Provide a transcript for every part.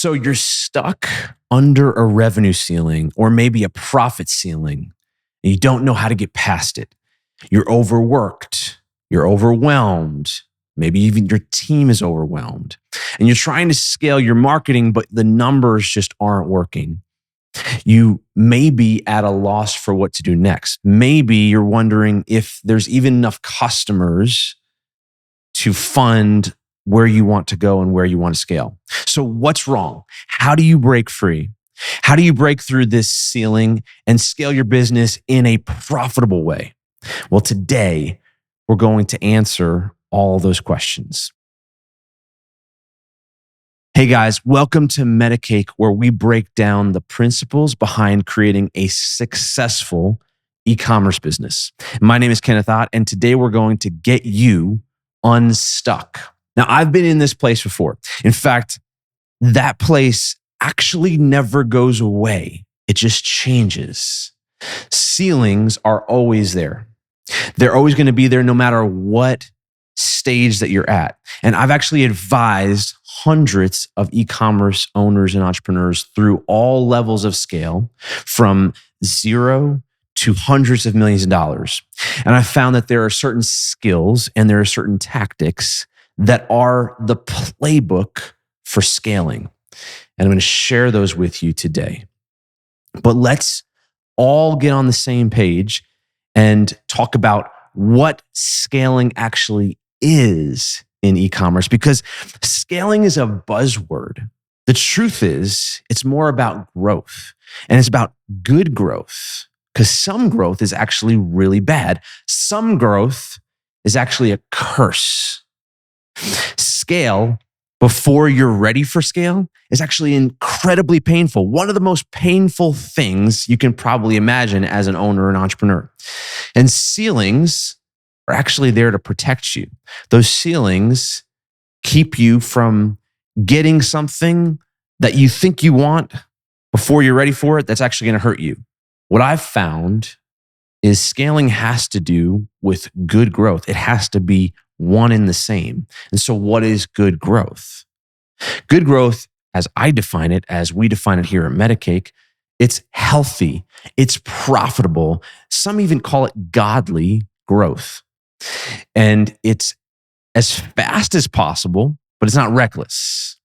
So you're stuck under a revenue ceiling or maybe a profit ceiling, and you don't know how to get past it. You're overworked, you're overwhelmed, maybe even your team is overwhelmed, and you're trying to scale your marketing, but the numbers just aren't working. You may be at a loss for what to do next. Maybe you're wondering if there's even enough customers to fund where you want to go and where you want to scale. So what's wrong? How do you break free? How do you break through this ceiling and scale your business in a profitable way? Well, today we're going to answer all those questions. Hey guys, welcome to Metacake, where we break down the principles behind creating a successful e-commerce business. My name is Kenneth Ott, and today we're going to get you unstuck. Now, I've been in this place before. In fact, that place actually never goes away. It just changes. Ceilings are always there. They're always going to be there no matter what stage that you're at. And I've actually advised hundreds of e-commerce owners and entrepreneurs through all levels of scale, from zero to hundreds of millions of dollars. And I found that there are certain skills and there are certain tactics that are the playbook for scaling. And I'm going to share those with you today. But let's all get on the same page and talk about what scaling actually is in e-commerce, because scaling is a buzzword. The truth is, it's more about growth, and it's about good growth, because some growth is actually really bad. Some growth is actually a curse. Scale before you're ready for scale is actually incredibly painful. One of the most painful things you can probably imagine as an owner or an entrepreneur. And ceilings are actually there to protect you. Those ceilings keep you from getting something that you think you want before you're ready for it that's actually going to hurt you. What I've found is scaling has to do with good growth. It has to be one and the same. And so what is good growth? Good growth, as I define it, as we define it here at Metacake, it's healthy, it's profitable. Some even call it godly growth. And it's as fast as possible, but it's not reckless.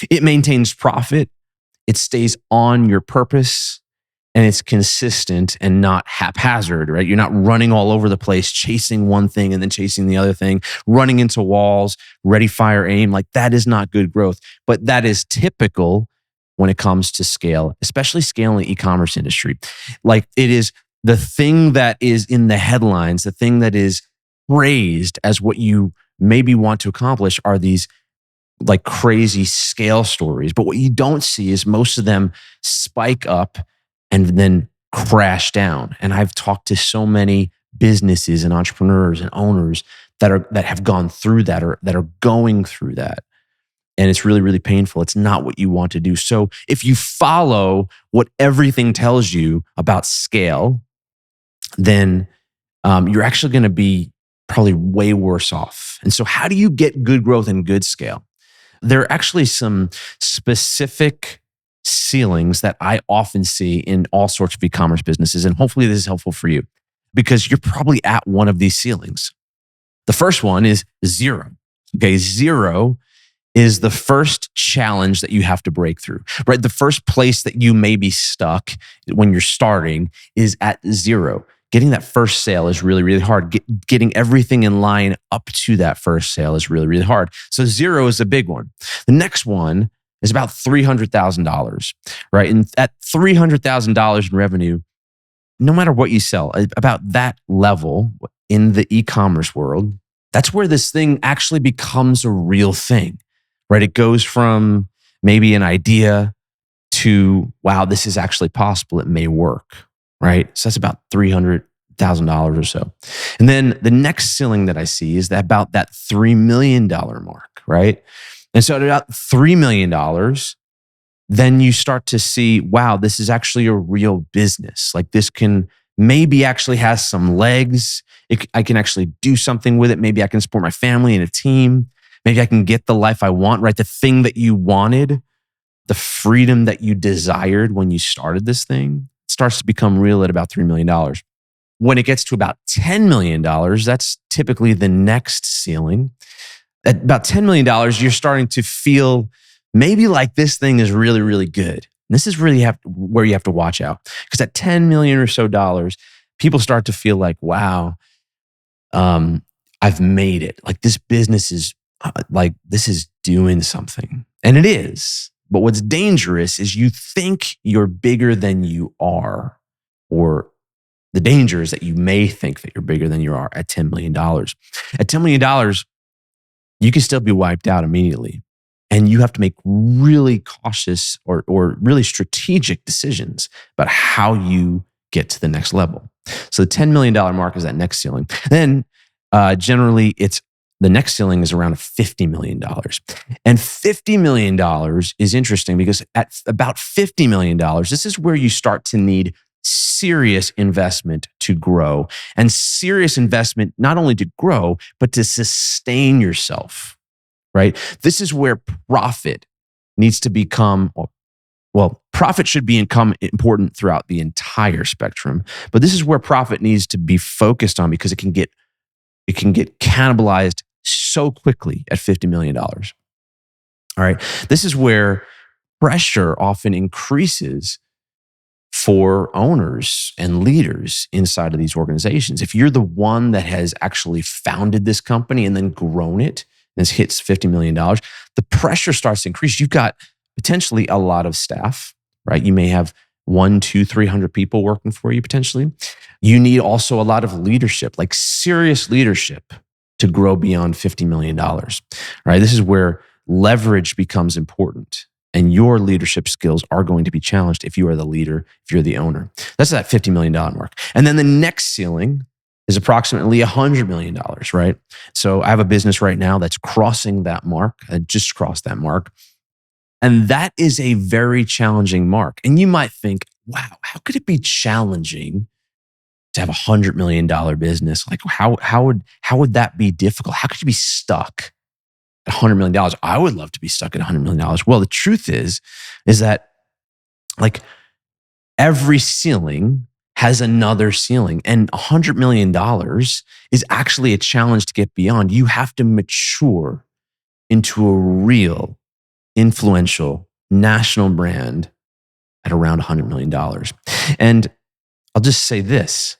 It maintains profit, it stays on your purpose, and it's consistent and not haphazard, right? You're not running all over the place, chasing one thing and then chasing the other thing, running into walls, ready, fire, aim. Like, that is not good growth. But that is typical when it comes to scale, especially scaling the e-commerce industry. Like, it is the thing that is in the headlines, the thing that is praised as what you maybe want to accomplish are these like crazy scale stories. But what you don't see is most of them spike up and then crash down. And I've talked to so many businesses and entrepreneurs and owners that have gone through that, or that are going through that. And it's really, really painful. It's not what you want to do. So if you follow what everything tells you about scale, then you're actually going to be probably way worse off. And so how do you get good growth and good scale? There are actually some specific ceilings that I often see in all sorts of e-commerce businesses. And hopefully this is helpful for you, because you're probably at one of these ceilings. The first one is zero. Okay, zero is the first challenge that you have to break through, right? The first place that you may be stuck when you're starting is at zero. Getting that first sale is really, really hard. Getting everything in line up to that first sale is really, really hard. So zero is a big one. The next one is about $300,000, right? And at $300,000 in revenue, no matter what you sell, about that level in the e-commerce world, that's where this thing actually becomes a real thing, right? It goes from maybe an idea to, wow, this is actually possible. It may work, right? So that's about $300,000 or so. And then the next ceiling that I see is about that $3 million mark, right? And so at about $3 million, then you start to see, wow, this is actually a real business. Like, this can maybe actually has some legs. I can actually do something with it. Maybe I can support my family and a team. Maybe I can get the life I want, right? The thing that you wanted the freedom that you desired when you started this thing starts to become real at about $3 million. When it gets to about $10 million, that's typically the next ceiling. At about $10 million, you're starting to feel maybe like this thing is really, really good. And this is really where you have to watch out. Because at $10 million or so dollars, people start to feel like, wow, I've made it. Like this business is this is doing something. And it is. But what's dangerous is you think you're bigger than you are, or the danger is that you may think that you're bigger than you are at $10 million. At $10 million, you can still be wiped out immediately. And you have to make really cautious or really strategic decisions about how you get to the next level. So the $10 million mark is that next ceiling. Then generally the next ceiling is around $50 million. And $50 million is interesting because at about $50 million, this is where you start to need serious investment to grow, and serious investment not only to grow, but to sustain yourself, right? This is where profit needs to become, profit should become important throughout the entire spectrum, but this is where profit needs to be focused on because it can get cannibalized so quickly at $50 million. All right. This is where pressure often increases for owners and leaders inside of these organizations. If you're the one that has actually founded this company and then grown it, and this hits $50 million, the pressure starts to increase. You've got potentially a lot of staff, right? You may have 100, 200, 300 people working for you potentially. You need also a lot of leadership, like serious leadership, to grow beyond $50 million, right? This is where leverage becomes important. And your leadership skills are going to be challenged if you are the leader, if you're the owner. That's that $50 million mark. And then the next ceiling is approximately $100 million, right? So I have a business right now that's crossing that mark. I just crossed that mark. And that is a very challenging mark. And you might think, wow, how could it be challenging to have $100 million business? Like how would that be difficult? How could you be stuck at $100 million? I would love to be stuck at $100 million. Well, the truth is that like every ceiling has another ceiling, and $100 million is actually a challenge to get beyond. You have to mature into a real influential national brand at around $100 million. And I'll just say this.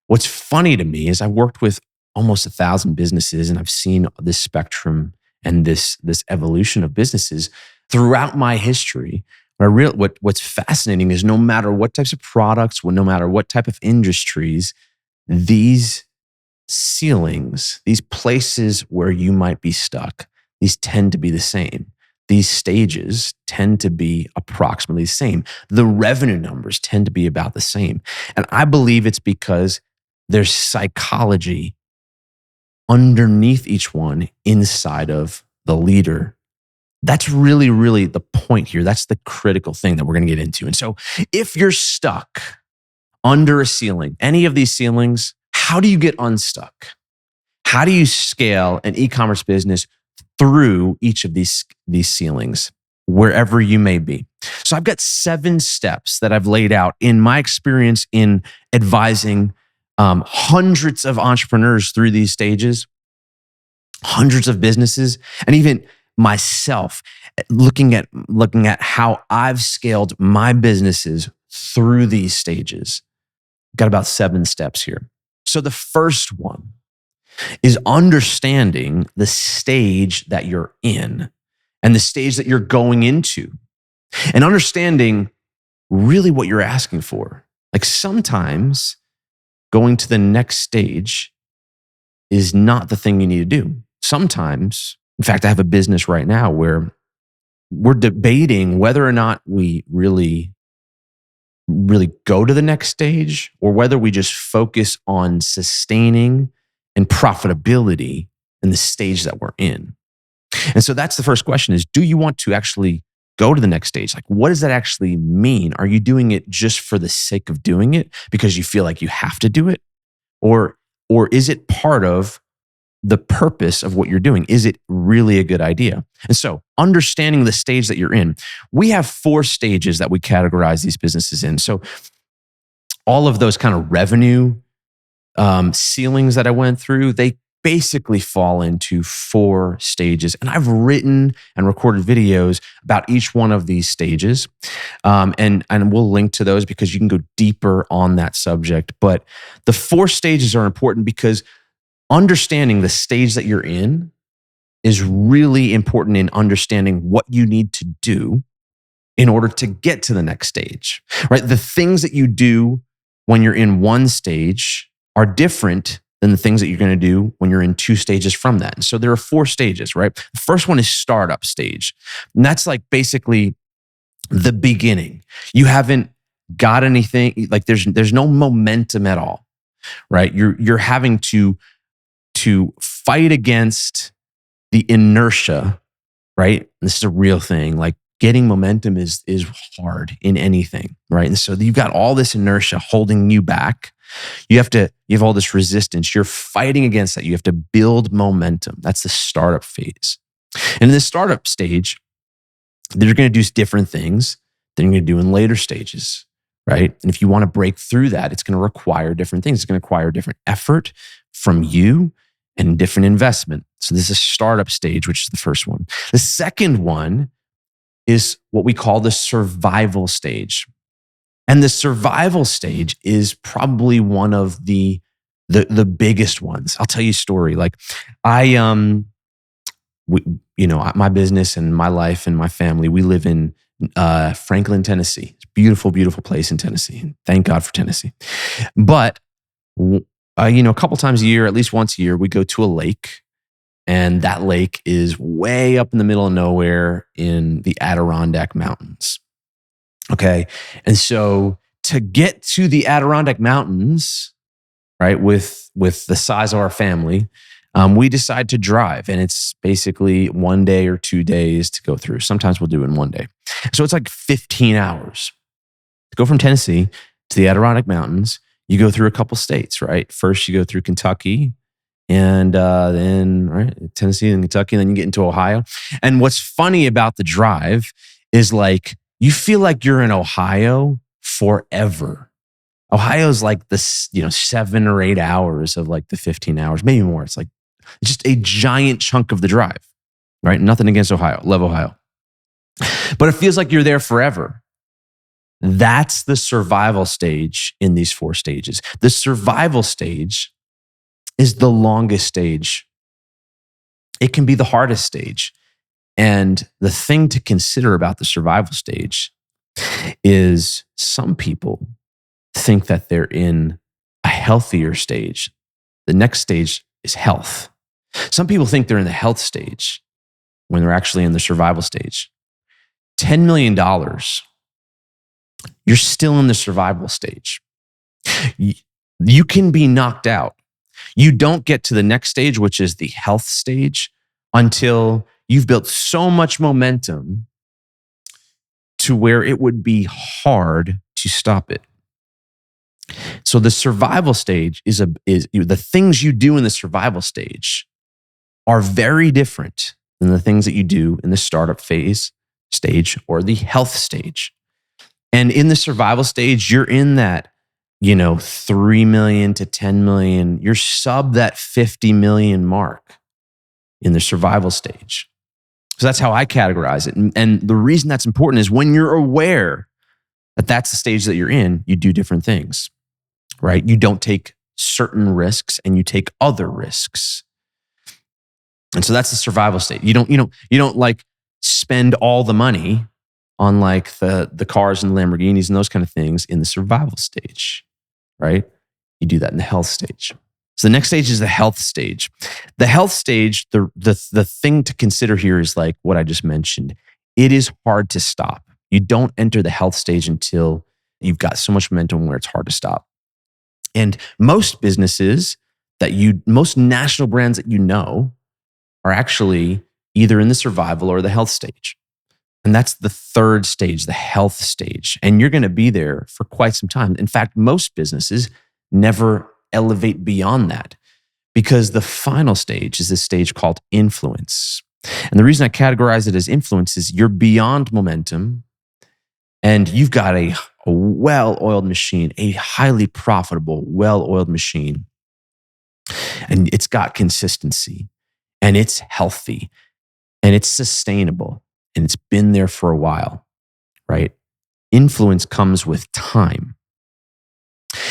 What's funny to me is I worked with almost 1,000 businesses, and I've seen this spectrum and this evolution of businesses throughout my history. What's fascinating is no matter what types of products, no matter what type of industries, these ceilings, these places where you might be stuck, these tend to be the same. These stages tend to be approximately the same. The revenue numbers tend to be about the same. And I believe it's because there's psychology underneath each one inside of the leader. That's really, really the point here. That's the critical thing that we're going to get into. And so if you're stuck under a ceiling, any of these ceilings, how do you get unstuck? How do you scale an e-commerce business through each of these ceilings, wherever you may be? So I've got 7 steps that I've laid out in my experience in advising hundreds of entrepreneurs through these stages, hundreds of businesses, and even myself, looking at how I've scaled my businesses through these stages. Got about 7 steps here. So the first one is understanding the stage that you're in and the stage that you're going into, and understanding really what you're asking for. Like sometimes going to the next stage is not the thing you need to do. Sometimes, in fact, I have a business right now where we're debating whether or not we really go to the next stage, or whether we just focus on sustaining and profitability in the stage that we're in. And so that's the first question is, do you want to actually go to the next stage? Like, what does that actually mean? Are you doing it just for the sake of doing it because you feel like you have to do it? Or is it part of the purpose of what you're doing. Is it really a good idea? And so understanding the stage that you're in, we have 4 stages that we categorize these businesses in. So all of those kind of revenue ceilings that I went through, they basically fall into 4 stages. And I've written and recorded videos about each one of these stages. And we'll link to those because you can go deeper on that subject. But the 4 stages are important because understanding the stage that you're in is really important in understanding what you need to do in order to get to the next stage, right? The things that you do when you're in one stage are different than the things that you're going to do when you're in 2 stages from that. And so there are 4 stages, right? The first one is startup stage. And that's like basically the beginning. You haven't got anything, like there's no momentum at all, right? You're having to fight against the inertia, right? And this is a real thing. Like getting momentum is hard in anything, right? And so you've got all this inertia holding you back. You have all this resistance. You're fighting against that. You have to build momentum. That's the startup phase. And in the startup stage, they're going to do different things than you're going to do in later stages, right? And if you want to break through that, it's going to require different things. It's going to require different effort from you and different investment. So this is startup stage, which is the first one. The second one is what we call the survival stage. And the survival stage is probably one of the biggest ones. I'll tell you a story. Like my business and my life and my family, we live in Franklin, Tennessee. It's a beautiful, beautiful place in Tennessee. Thank God for Tennessee. But a couple times a year, at least once a year, we go to a lake. And that lake is way up in the middle of nowhere in the Adirondack Mountains. Okay. And so to get to the Adirondack Mountains, right, with the size of our family, we decide to drive. And it's basically 1 day or 2 days to go through. Sometimes we'll do it in 1 day. So it's like 15 hours to go from Tennessee to the Adirondack Mountains. You go through a couple states, right? First, you go through Kentucky and then right, Tennessee and Kentucky, and then you get into Ohio. And what's funny about the drive is like, you feel like you're in Ohio forever. Ohio's like this, 7 or 8 hours of like the 15 hours, maybe more. It's just a giant chunk of the drive, right? Nothing against Ohio, love Ohio. But it feels like you're there forever. That's the survival stage in these 4 stages. The survival stage is the longest stage. It can be the hardest stage. And the thing to consider about the survival stage is some people think that they're in a healthier stage. The next stage is health. Some people think they're in the health stage when they're actually in the survival stage. $10 million, you're still in the survival stage. You can be knocked out. You don't get to the next stage, which is the health stage, until you've built so much momentum to where it would be hard to stop it. So the survival stage is the things you do in the survival stage are very different than the things that you do in the startup phase stage or the health stage. And in the survival stage, you're in that, 3 million to 10 million. You're sub that 50 million mark in the survival stage. So that's how I categorize it. And the reason that's important is when you're aware that that's the stage that you're in, you do different things, right? You don't take certain risks and you take other risks. And so that's the survival state. You don't like spend all the money on like the cars and Lamborghinis and those kind of things in the survival stage, right? You do that in the health stage. So the next stage is the health stage. The health stage, the thing to consider here is like what I just mentioned. It is hard to stop. You don't enter the health stage until you've got so much momentum where it's hard to stop. And most businesses most national brands that are actually either in the survival or the health stage. And that's the third stage, the health stage. And you're going to be there for quite some time. In fact, most businesses never elevate beyond that Because the final stage is this stage called influence. And the reason I categorize it as influence is you're beyond momentum and you've got a well-oiled machine, a highly profitable, well-oiled machine. And it's got consistency and it's healthy and it's sustainable and it's been there for a while, right? Influence comes with time.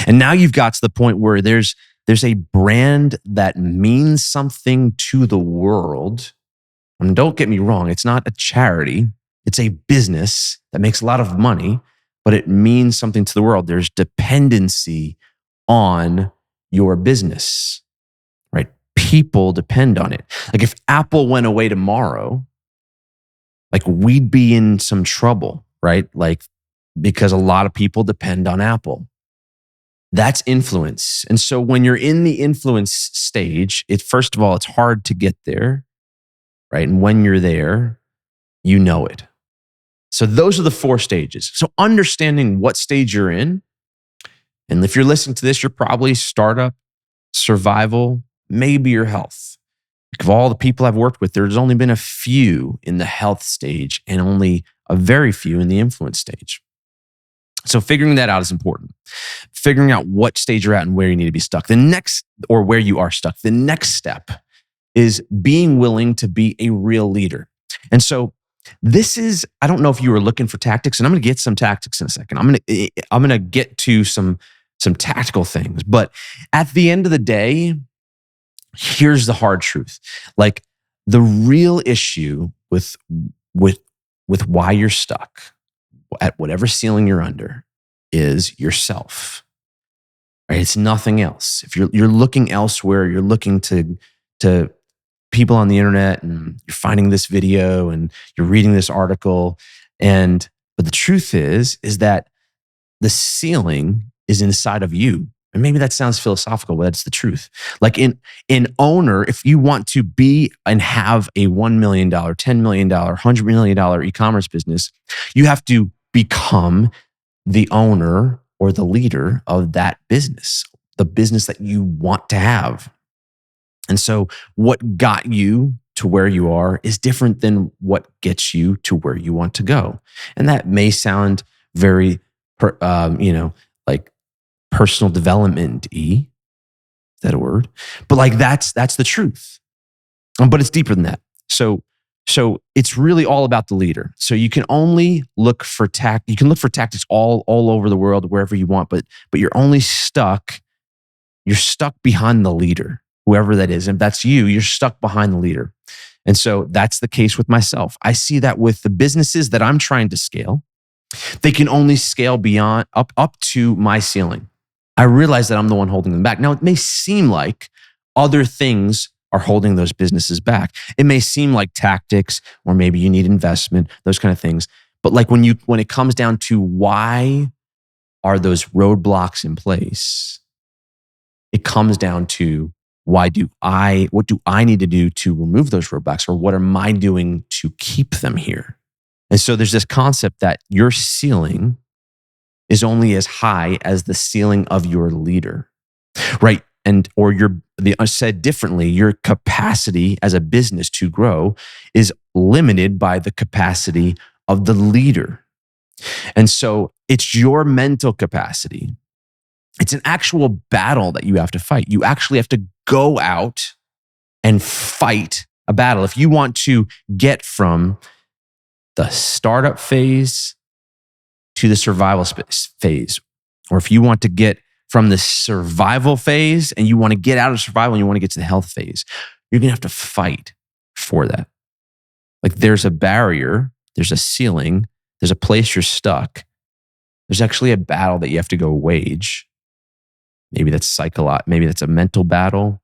And now you've got to the point where there's a brand that means something to the world. And don't get me wrong, it's not a charity. It's a business that makes a lot of money, but it means something to the world. There's dependency on your business, right? People depend on it. Like if Apple went away tomorrow, like we'd be in some trouble, right? Like because a lot of people depend on Apple. That's influence. And so when you're in the influence stage, first of all, it's hard to get there, right? And when you're there, you know it. So those are the 4 stages. So understanding what stage you're in, and if you're listening to this, you're probably startup, survival, maybe your health. Of all the people I've worked with, there's only been a few in the health stage and only a very few in the influence stage. So figuring that out is important. Figuring out what stage you're at and where you need to be stuck. Or where you are stuck. The next step is being willing to be a real leader. And so I don't know if you were looking for tactics, and I'm going to get some tactics in a second. I'm going to get to some tactical things. But at the end of the day, here's the hard truth. Like the real issue with why you're stuck at whatever ceiling you're under is yourself, right? It's nothing else. If you're looking elsewhere, you're looking to people on the internet and you're finding this video and you're reading this article. But the truth is that the ceiling is inside of you. And maybe that sounds philosophical, but that's the truth. Like in owner, if you want to be and have a $1 million, $10 million, $100 million e-commerce business, you have to become the owner or the leader of that business, the business that you want to have. And so what got you to where you are is different than what gets you to where you want to go. And that may sound very, like personal development-y. Is that a word? But like that's the truth. But it's deeper than that. So it's really all about the leader. So you can only look for you can look for tactics all over the world, wherever you want, but you're only stuck. You're stuck behind the leader, whoever that is. And if that's you're stuck behind the leader. And so that's the case with myself. I see that with the businesses that I'm trying to scale. They can only scale beyond up to my ceiling. I realize that I'm the one holding them back. Now, it may seem like other things are holding those businesses back. It may seem like tactics, or maybe you need investment, those kind of things. But like when it comes down to why are those roadblocks in place, it comes down to what do I need to do to remove those roadblocks, or what am I doing to keep them here? And so there's this concept that your ceiling is only as high as the ceiling of your leader, right? Said differently, your capacity as a business to grow is limited by the capacity of the leader. And so it's your mental capacity. It's an actual battle that you have to fight. You actually have to go out and fight a battle. If you want to get from the startup phase to the survival phase, or if you want to get from the survival phase and you want to get out of survival and you want to get to the health phase, you're going to have to fight for that. Like there's a barrier, there's a ceiling, there's a place you're stuck. There's actually a battle that you have to go wage. Maybe that's maybe that's a mental battle.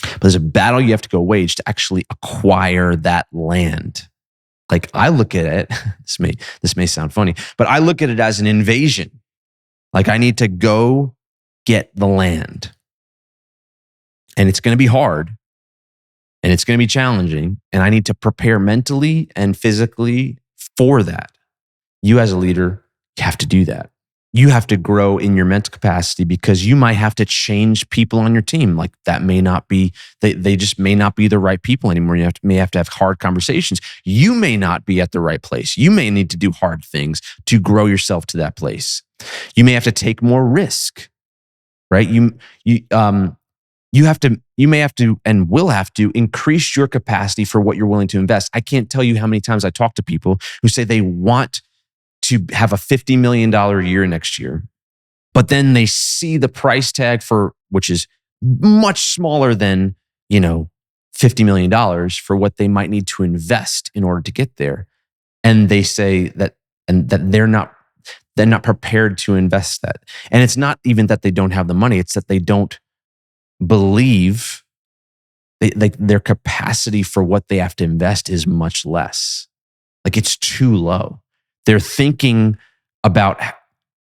But there's a battle you have to go wage to actually acquire that land. Like I look at it, this may sound funny, but I look at it as an invasion. Like I need to go get the land. And it's going to be hard. And it's going to be challenging. And I need to prepare mentally and physically for that. You as a leader, you have to do that. You have to grow in your mental capacity because you might have to change people on your team. Like that may not be, they just may not be the right people anymore. You may have to have hard conversations. You may not be at the right place. You may need to do hard things to grow yourself to that place. You may have to take more risk, right? You may have to and will have to increase your capacity for what you're willing to invest. I can't tell you how many times I talk to people who say they want to have a $50 million year next year, but then they see the price tag which is much smaller than, $50 million for what they might need to invest in order to get there. And they say that they're not prepared to invest that. And it's not even that they don't have the money, it's that they don't believe their capacity for what they have to invest is much less. Like it's too low. They're thinking about,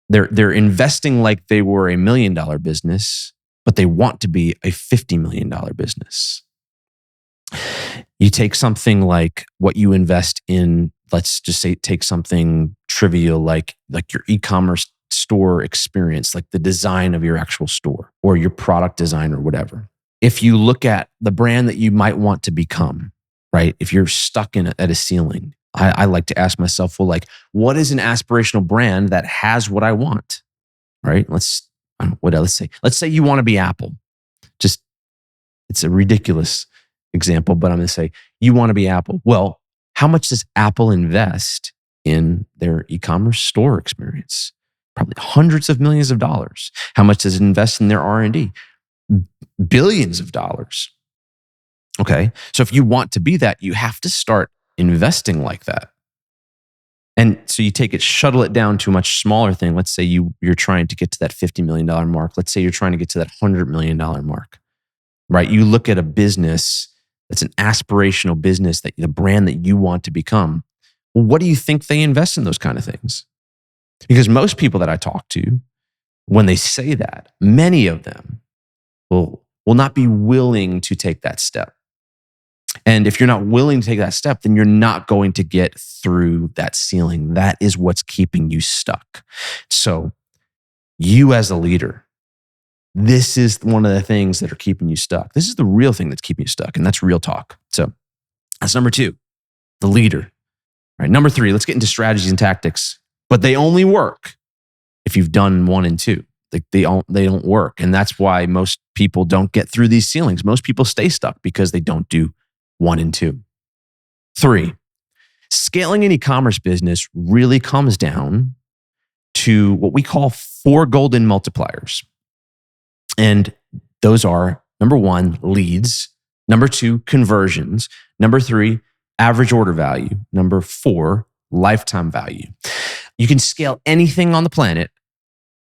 they're investing like they were $1 million business, but they want to be a $50 million business. You take something like what you invest in, let's just say, take something trivial like your e-commerce store experience, like the design of your actual store or your product design or whatever. If you look at the brand that you might want to become, right? If you're stuck at a ceiling, I like to ask myself, well, like, what is an aspirational brand that has what I want, right? Let's say you want to be Apple. It's a ridiculous example, but I'm going to say you want to be Apple. Well, how much does Apple invest in their e-commerce store experience? Probably hundreds of millions of dollars. How much does it invest in their R&D? Billions of dollars. Okay, so if you want to be that, you have to start investing like that. And so you shuttle it down to a much smaller thing. Let's say you're trying to get to that $50 million mark. Let's say you're trying to get to that $100 million mark, right? You look at a business that's an aspirational business, that the brand that you want to become. Well, what do you think they invest in those kind of things? Because most people that I talk to, when they say that, many of them will not be willing to take that step. And if you're not willing to take that step, then you're not going to get through that ceiling. That is what's keeping you stuck. So you as a leader, this is one of the things that are keeping you stuck. This is the real thing that's keeping you stuck, and that's real talk. So that's number 2, the leader. All right, number 3, let's get into strategies and tactics. But they only work if you've done 1 and 2. They don't work. And that's why most people don't get through these ceilings. Most people stay stuck because they don't do 1 and 2. 3, scaling an e-commerce business really comes down to what we call 4 golden multipliers. And those are, number 1, leads. Number 2, conversions. Number 3, average order value. Number 4, lifetime value. You can scale anything on the planet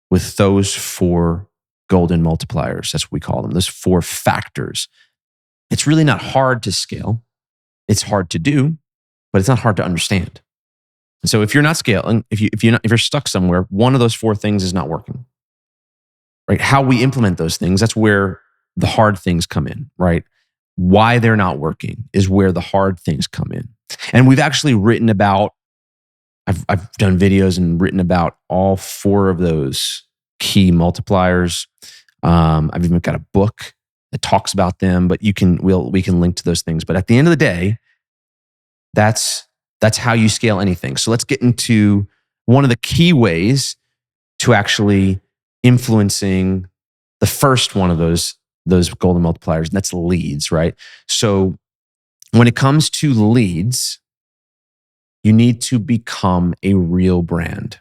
with those 4 golden multipliers. That's what we call them, those 4 factors. It's really not hard to scale. It's hard to do, but it's not hard to understand. So if you're not scaling, if you're stuck somewhere, one of those 4 things is not working. Right? How we implement those things, that's where the hard things come in, right? Why they're not working is where the hard things come in. And we've actually written about, I've done videos and written about all 4 of those key multipliers. I've even got a book that talks about them, but we can link to those things. But at the end of the day, that's how you scale anything. So let's get into one of the key ways to actually influencing the first one of those golden multipliers, and that's leads, right? So when it comes to leads, you need to become a real brand.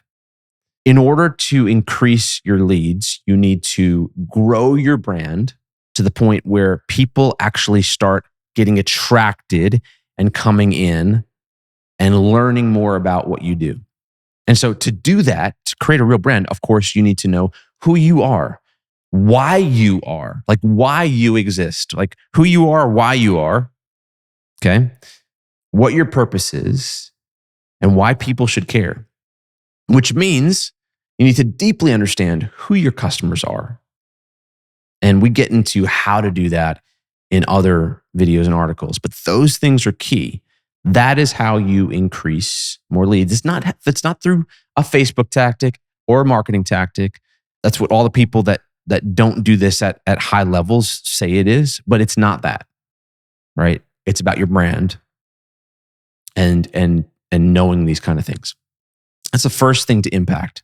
In order to increase your leads, you need to grow your brand to the point where people actually start getting attracted and coming in and learning more about what you do. And so to do that, to create a real brand, of course, you need to know who you are, why you are, like why you exist, like who you are, why you are, okay? What your purpose is, and why people should care, which means you need to deeply understand who your customers are. And we get into how to do that in other videos and articles, but those things are key. That is how you increase more leads. It's not through a Facebook tactic. or a marketing tactic. That's what all the people that don't do this at high levels say it is, but it's not that, right? It's about your brand and knowing these kind of things. That's the first thing to impact.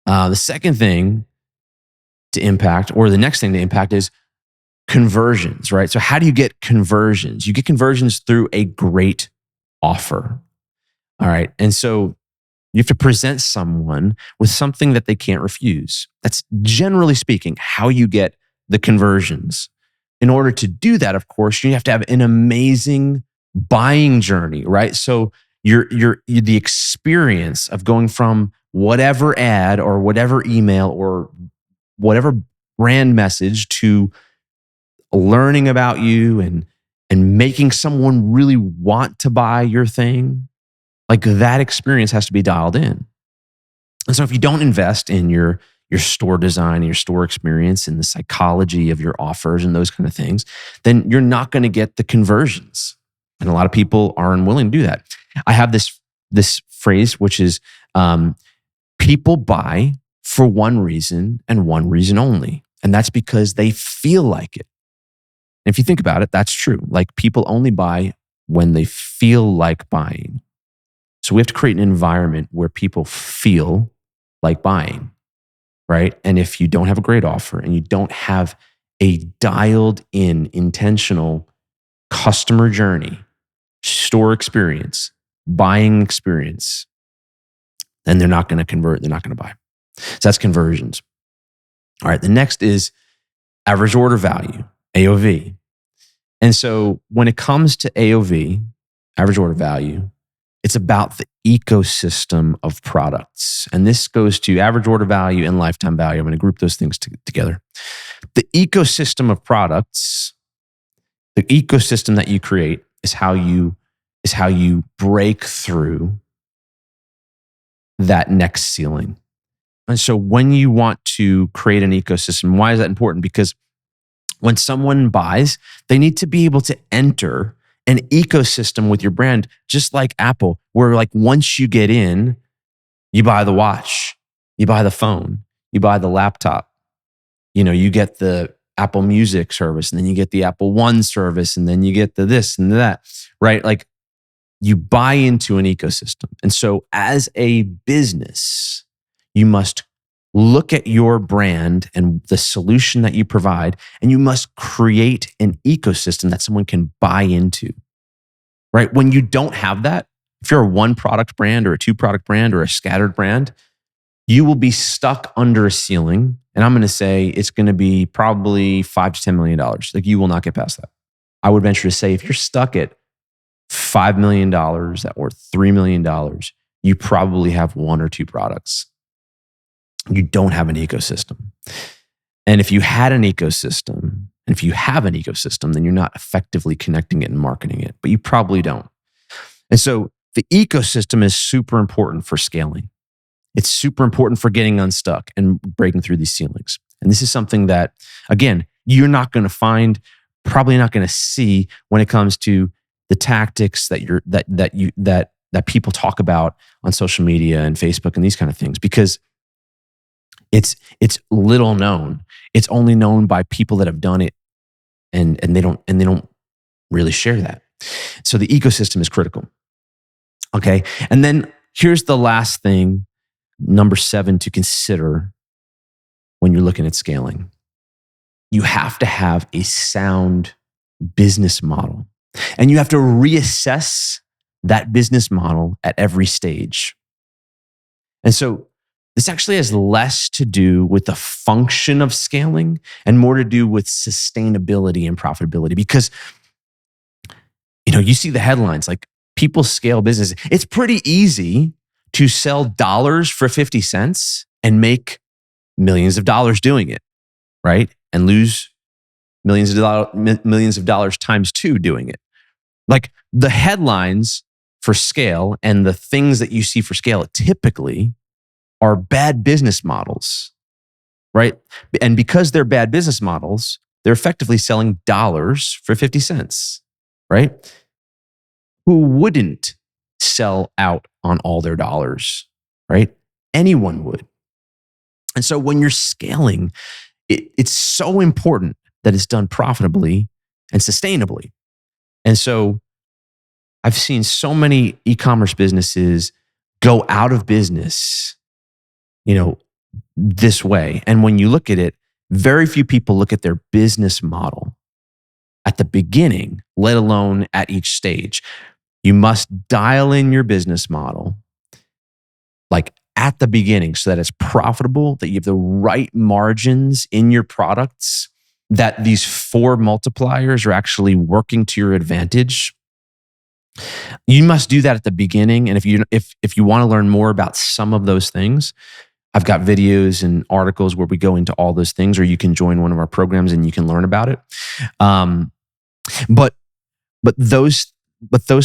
The second thing to impact, or the next thing to impact, is conversions, right? So how do you get conversions? You get conversions through a great offer. All right. And so you have to present someone with something that they can't refuse. That's generally speaking how you get the conversions. In order to do that, of course, you have to have an amazing buying journey, right? So you're the experience of going from whatever ad or whatever email or whatever brand message to learning about you and making someone really want to buy your thing. Like, that experience has to be dialed in. And so if you don't invest in your store design, your store experience, and the psychology of your offers and those kind of things, then you're not going to get the conversions. And a lot of people are unwilling to do that. I have this phrase, which is people buy for one reason and one reason only. And that's because they feel like it. And if you think about it, that's true. Like, people only buy when they feel like buying. So we have to create an environment where people feel like buying, right? And if you don't have a great offer and you don't have a dialed in, intentional customer journey, store experience, buying experience, then they're not going to convert. They're not going to buy. So that's conversions. All right. The next is average order value, AOV. And so when it comes to AOV, average order value, it's about the ecosystem of products. And this goes to average order value and lifetime value. I'm going to group those things together. The ecosystem of products, the ecosystem that you create is how you break through that next ceiling. And so when you want to create an ecosystem, why is that important? Because when someone buys, they need to be able to enter an ecosystem with your brand, just like Apple, where like once you get in, you buy the watch, you buy the phone, you buy the laptop, you get the Apple Music service, and then you get the Apple One service, and then you get the this and that, right? Like, you buy into an ecosystem. And so as a business, you must look at your brand and the solution that you provide, and you must create an ecosystem that someone can buy into, right? When you don't have that, if you're a one product brand or a two product brand or a scattered brand, you will be stuck under a ceiling. And I'm going to say it's going to be probably $5 to $10 million. Like, you will not get past that. I would venture to say if you're stuck at $5 million or $3 million, you probably have one or two products. You don't have an ecosystem. And if you had an ecosystem, and if you have an ecosystem, then you're not effectively connecting it and marketing it, but you probably don't. And so the ecosystem is super important for scaling. It's super important for getting unstuck and breaking through these ceilings. And this is something that, again, you're not going to find, probably not going to see when it comes to the tactics that people talk about on social media and Facebook and these kind of things, because it's little known. It's only known by people that have done it, and they don't really share that. So the ecosystem is critical. Okay. And then here's the last thing, number 7, to consider when you're looking at scaling. You have to have a sound business model, and you have to reassess that business model at every stage. And so this actually has less to do with the function of scaling and more to do with sustainability and profitability, because you see the headlines, like, people scale business. It's pretty easy to sell dollars for 50 cents and make millions of dollars doing it, right? And lose millions of dollars times 2 doing it. Like, the headlines for scale and the things that you see for scale typically are bad business models, right? And because they're bad business models, they're effectively selling dollars for 50 cents, right? Who wouldn't sell out on all their dollars, right? Anyone would. And so when you're scaling, it's so important that it's done profitably and sustainably. And so I've seen so many e-commerce businesses go out of business, this way. And when you look at it, very few people look at their business model at the beginning, let alone at each stage. You must dial in your business model like at the beginning so that it's profitable, that you have the right margins in your products, that these 4 multipliers are actually working to your advantage. You must do that at the beginning. And if you want to learn more about some of those things, I've got videos and articles where we go into all those things, or you can join one of our programs and you can learn about it. But those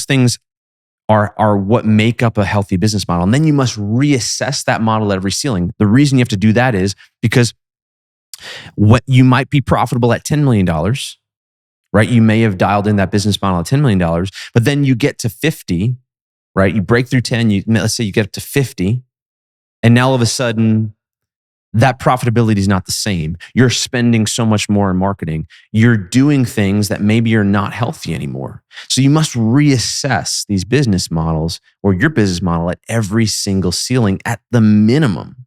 things are what make up a healthy business model. And then you must reassess that model at every ceiling. The reason you have to do that is because what you might be profitable at $10 million, right? You may have dialed in that business model at $10 million, but then you get to 50, right? You break through 10, let's say you get up to 50, and now all of a sudden, that profitability is not the same. You're spending so much more in marketing. You're doing things that maybe are not healthy anymore. So you must reassess these business models or your business model at every single ceiling at the minimum,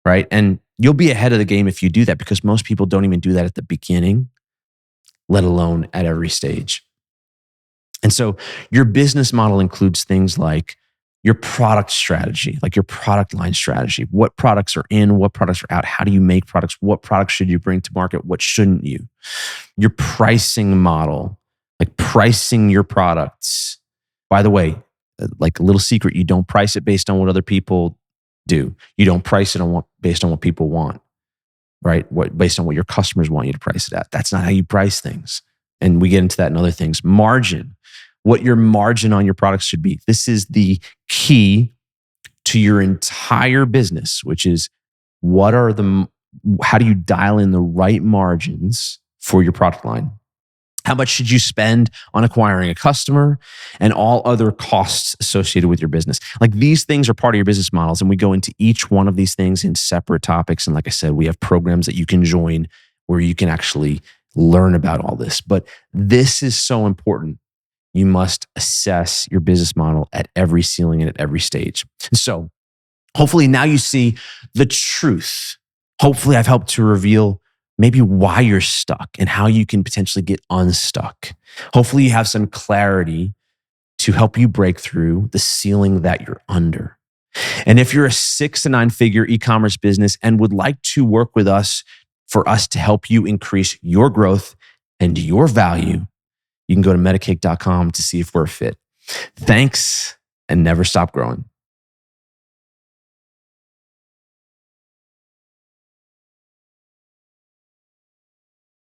right? And you'll be ahead of the game if you do that, because most people don't even do that at the beginning, let alone at every stage. And so your business model includes things like your product strategy, like your product line strategy. What products are in, what products are out? How do you make products? What products should you bring to market? What shouldn't you? Your pricing model, like pricing your products. By the way, like a little secret, you don't price it based on what other people do. You don't price it based on what people want, right? Based on what your customers want you to price it at. That's not how you price things. And we get into that in other things. Margin. What your margin on your products should be. This is the key to your entire business, which is how do you dial in the right margins for your product line? How much should you spend on acquiring a customer and all other costs associated with your business? Like, these things are part of your business models, and we go into each one of these things in separate topics. And like I said, we have programs that you can join where you can actually learn about all this. But this is so important. You must assess your business model at every ceiling and at every stage. So hopefully now you see the truth. Hopefully I've helped to reveal maybe why you're stuck and how you can potentially get unstuck. Hopefully you have some clarity to help you break through the ceiling that you're under. And if you're a 6 to 9 figure e-commerce business and would like to work with us for us to help you increase your growth and your value, you can go to metacake.com to see if we're a fit. Thanks, and never stop growing.